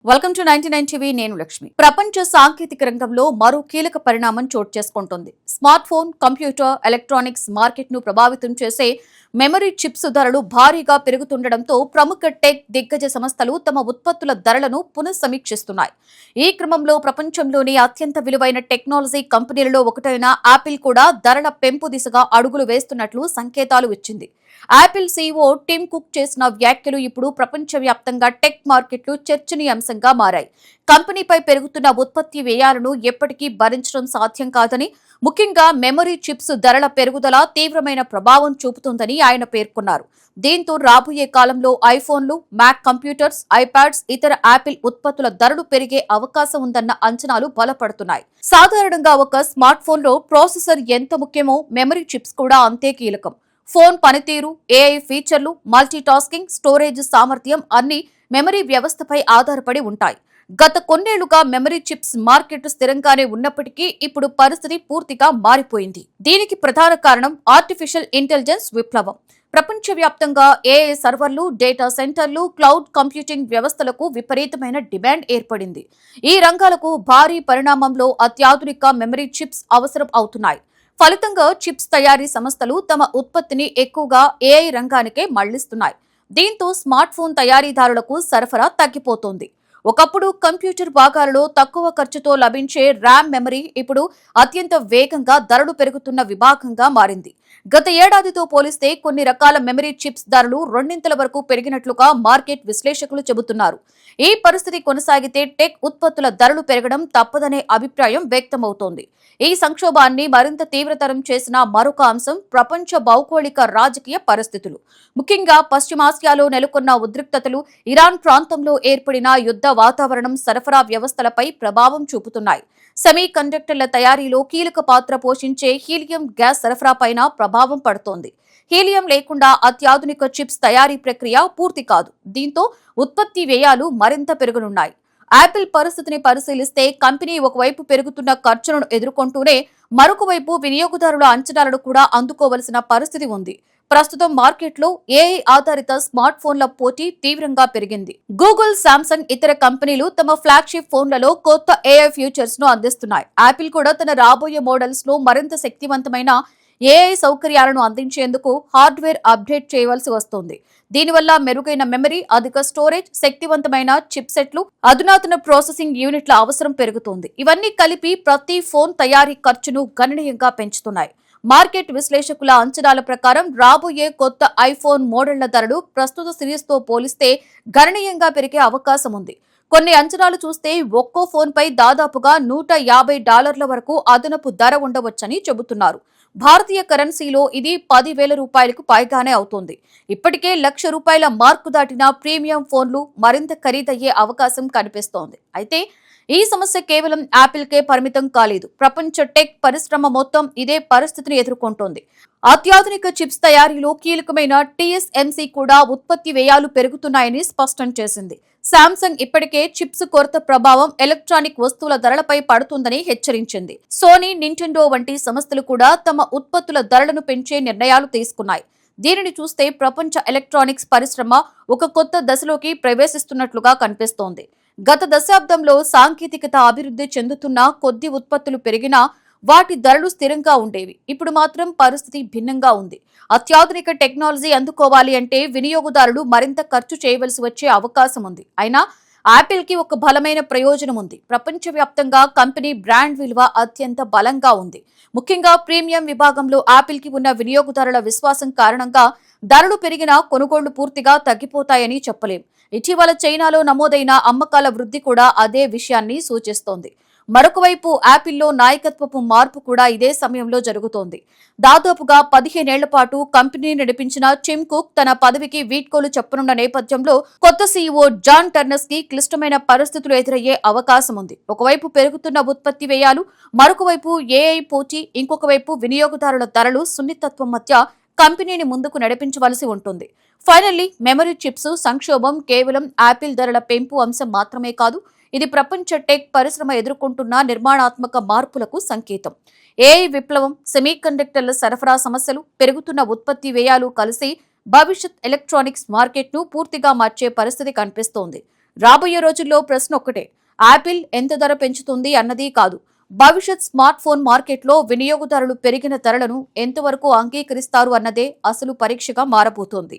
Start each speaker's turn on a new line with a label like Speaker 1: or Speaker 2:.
Speaker 1: Welcome to 99 TV. నేను లక్ష్మి. ప్రపంచ సాంకేతిక రంగంలో మరో కీలక పరిణామం చోటు చేసుకుంటోంది. Smart phone, computer, electronics market ను ప్రభావితం చేసే మెమరీ చిప్స్ ధరలు భారీగా పెరుగుతుండటంతో ప్రముఖ టెక్ దిగ్గజ సంస్థలు తమ ఉత్పత్తుల ధరలను పునఃసమీక్షిస్తున్నాయి. ఈ క్రమంలో ప్రపంచంలోని అత్యంత విలువైన టెక్నాలజీ కంపెనీలలో ఒకటైన యాపిల్ కూడా ధరల పెంపు దిశగా అడుగులు వేస్తున్నట్లు సంకేతాలు ఇచ్చింది. యాపిల్ సీఈఓ టిమ్ కుక్ చేసిన వ్యాఖ్యలు ఇప్పుడు ప్రపంచవ్యాప్తంగా టెక్ మార్కెట్లు చర్చనీయాంశంగా మారాయి. కంపెనీపై పెరుగుతున్న ఉత్పత్తి వ్యయాలను ఎప్పటికీ భరించడం సాధ్యం కాదని, ముఖ్యంగా మెమరీ చిప్స్ ధరల పెరుగుదల తీవ్రమైన ప్రభావం చూపుతుందని ఆయన పేర్కొన్నారు. దీంతో రాబోయే కాలంలో ఐఫోన్లు, మ్యాక్ కంప్యూటర్స్, ఐప్యాడ్స్, ఇతర యాపిల్ ఉత్పత్తుల ధరలు పెరిగే అవకాశం ఉందన్న అంచనాలు బలపడుతున్నాయి. సాధారణంగా ఒక స్మార్ట్ ఫోన్లో ప్రాసెసర్ ఎంత ముఖ్యమో మెమరీ చిప్స్ కూడా అంతే కీలకం. ఫోన్ పనితీరు, ఏఐ ఫీచర్లు, మల్టీటాస్కింగ్, స్టోరేజ్ సామర్థ్యం అన్ని మెమరీ వ్యవస్థపై ఆధారపడి ఉంటాయి. గత కొన్నేళ్లుగా మెమరీ చిప్స్ మార్కెట్ స్థిరంగానే ఉన్నప్పటికీ ఇప్పుడు పరిస్థితి పూర్తిగా మారిపోయింది. దీనికి ప్రధాన కారణం ఆర్టిఫిషియల్ ఇంటెలిజెన్స్ విప్లవం. ప్రపంచవ్యాప్తంగా ఏఐ సర్వర్లు, డేటా సెంటర్లు, క్లౌడ్ కంప్యూటింగ్ వ్యవస్థలకు విపరీతమైన డిమాండ్ ఏర్పడింది. ఈ రంగాలకు భారీ పరిణామంలో అత్యాధునిక మెమరీ చిప్స్ అవసరం అవుతున్నాయి. ఫలితంగా చిప్స్ తయారీ సంస్థలు తమ ఉత్పత్తిని ఎక్కువగా ఏఐ రంగానికే మళ్లిస్తున్నాయి. దీంతో స్మార్ట్ ఫోన్ తయారీదారులకు సరఫరా తగ్గిపోతోంది. ఒకప్పుడు కంప్యూటర్ భాగాలలో తక్కువ ఖర్చుతో లభించే ర్యామ్ మెమరీ ఇప్పుడు అత్యంత వేగంగా ధరలు పెరుగుతున్న విభాగంగా మారింది. గత ఏడాదితో పోలిస్తే కొన్ని రకాల మెమరీ చిప్స్ ధరలు రెండింతల వరకు పెరిగినట్లుగా మార్కెట్ విశ్లేషకులు చెబుతున్నారు. ఈ పరిస్థితి కొనసాగితే టెక్ ఉత్పత్తుల ధరలు పెరగడం తప్పదనే అభిప్రాయం వ్యక్తమవుతోంది. ఈ సంక్షోభాన్ని మరింత తీవ్రతరం చేసిన మరొక అంశం ప్రపంచ భౌగోళిక రాజకీయ పరిస్థితులు. ముఖ్యంగా పశ్చిమాసియాలో నెలకొన్న ఉద్రిక్తతలు, ఇరాన్ ప్రాంతంలో ఏర్పడిన యుద్ధ వాతావరణం సరఫరా వ్యవస్థలపై ప్రభావం చూపుతున్నాయి. సెమీ కండక్టర్ల తయారీలో కీలక పాత్ర పోషించే హీలియం గ్యాస్ సరఫరాపైన ప్రభావం పడుతోంది. హీలియం లేకుండా అత్యాధునిక చిప్స్ తయారీ ప్రక్రియ పూర్తి కాదు. దీంతో ఉత్పత్తి వ్యయాలు మరింత పెరగనున్నాయి. యాపిల్ పరిస్థితిని పరిశీలిస్తే కంపెనీ ఒకవైపు పెరుగుతున్న ఖర్చులను ఎదుర్కొంటూనే మరొక వైపు వినియోగదారుల అంచనాలను కూడా అందుకోవలసిన పరిస్థితి ఉంది. ప్రస్తుతం మార్కెట్లో ఏఐ ఆధారిత స్మార్ట్ ఫోన్ల పోటీ తీవ్రంగా పెరిగింది. గూగుల్, శాంసంగ్, ఇతర కంపెనీలు తమ ఫ్లాగ్షిప్ ఫోన్లలో కొత్త ఏఐ ఫీచర్స్ ను అందిస్తున్నాయి. యాపిల్ కూడా తన రాబోయే మోడల్స్ లో మరింత శక్తివంతమైన ఏఐ సౌకర్యాలను అందించేందుకు హార్డ్వేర్ అప్డేట్ చేయవలసి వస్తోంది. దీనివల్ల మెరుగైన మెమరీ, అధిక స్టోరేజ్, శక్తివంతమైన చిప్సెట్లు, అధునాతన ప్రాసెసింగ్ యూనిట్ల అవసరం పెరుగుతోంది. ఇవన్నీ కలిపి ప్రతి ఫోన్ తయారీ ఖర్చును గణనీయంగా పెంచుతున్నాయి. మార్కెట్ విశ్లేషకుల అంచనాల ప్రకారం రాబోయే కొత్త ఐఫోన్ మోడళ్ల ధరలు ప్రస్తుత సిరీస్తో పోలిస్తే గణనీయంగా పెరిగే అవకాశం ఉంది. కొన్ని అంచనాలు చూస్తే ఒక్కో ఫోన్పై దాదాపుగా $150 వరకు అదనపు ధర ఉండవచ్చని చెబుతున్నారు. భారతీయ కరెన్సీలో ఇది 10,000 రూపాయలకు పైగానే అవుతోంది. ఇప్పటికే ₹1,00,000 మార్కు దాటిన ప్రీమియం ఫోన్లు మరింత ఖరీదయ్యే అవకాశం కనిపిస్తోంది. అయితే ఈ సమస్య కేవలం యాపిల్కే పరిమితం కాలేదు. ప్రపంచ టెక్ పరిశ్రమ మొత్తం ఇదే పరిస్థితిని ఎదుర్కొంటోంది. అత్యాధునిక చిప్స్ తయారీలో కీలకమైన TSMC కూడా ఉత్పత్తి వ్యయాలు పెరుగుతున్నాయని స్పష్టం చేసింది. శాంసంగ్ ఇప్పటికే చిప్స్ కొరత ప్రభావం ఎలక్ట్రానిక్ వస్తువుల ధరలపై పడుతుందని హెచ్చరించింది. సోనీ, నింటెండో వంటి సంస్థలు కూడా తమ ఉత్పత్తుల ధరలను పెంచే నిర్ణయాలు తీసుకున్నాయి. దీనిని చూస్తే ప్రపంచ ఎలక్ట్రానిక్స్ పరిశ్రమ ఒక కొత్త దశలోకి ప్రవేశిస్తున్నట్లుగా కనిపిస్తోంది. గత దశాబ్దంలో సాంకేతికత అభివృద్ధి చెందుతున్న కొద్ది ఉత్పత్తులు పెరిగినా వాటి ధరలు స్థిరంగా ఉండేవి. ఇప్పుడు మాత్రం పరిస్థితి భిన్నంగా ఉంది. అత్యాధునిక టెక్నాలజీ అందుకోవాలి అంటే వినియోగదారులు మరింత ఖర్చు చేయవలసి వచ్చే అవకాశం ఉంది. అయినా యాపిల్ కి ఒక బలమైన ప్రయోజనం ఉంది. ప్రపంచవ్యాప్తంగా కంపెనీ బ్రాండ్ విలువ అత్యంత బలంగా ఉంది. ముఖ్యంగా ప్రీమియం విభాగంలో యాపిల్ కి ఉన్న వినియోగదారుల విశ్వాసం కారణంగా ధరలు పెరిగినా కొనుగోళ్లు పూర్తిగా తగ్గిపోతాయని చెప్పలేం. ఇటీవల చైనాలో నమోదైన అమ్మకాల వృద్ధి కూడా అదే విషయాన్ని సూచిస్తోంది. మరొకవైపు యాపిల్లో నాయకత్వపు మార్పు కూడా ఇదే సమయంలో జరుగుతోంది. దాదాపుగా 15 ఏళ్ల పాటు కంపెనీ నడిపించిన టిమ్ కుక్ తన పదవికి వీడ్కోలు చెప్పనున్న నేపథ్యంలో కొత్త సీఈఓ జాన్ టర్నర్స్ కి క్లిష్టమైన పరిస్థితులు ఎదురయ్యే అవకాశం ఉంది. ఒకవైపు పెరుగుతున్న ఉత్పత్తి వ్యయాలు, మరొక వైపు ఏఐ పోటీ, ఇంకొక వైపు వినియోగదారుల ధరలు సున్నితత్వం మధ్య కంపెనీని ముందుకు నడిపించవలసి ఉంటుంది. ఫైనల్లీ మెమరీ చిప్స్ సంక్షోభం కేవలం యాపిల్ ధరల పెంపు అంశం మాత్రమే కాదు. ఇది ప్రపంచ టెక్ పరిశ్రమ ఎదుర్కొంటున్న నిర్మాణాత్మక మార్పులకు సంకేతం. ఏఐ విప్లవం, సెమీకండక్టర్ల సరఫరా సమస్యలు, పెరుగుతున్న ఉత్పత్తి వ్యయాలు కలిసి భవిష్యత్ ఎలక్ట్రానిక్స్ మార్కెట్ను పూర్తిగా మార్చే పరిస్థితి కనిపిస్తోంది. రాబోయే రోజుల్లో ప్రశ్న ఒక్కటే, యాపిల్ ఎంత ధర పెంచుతుంది అన్నది కాదు, భవిష్యత్ స్మార్ట్ ఫోన్ మార్కెట్లో వినియోగదారులు పెరిగిన ధరలను ఎంతవరకు అంగీకరిస్తారు అన్నదే అసలు పరీక్షగా మారబోతోంది.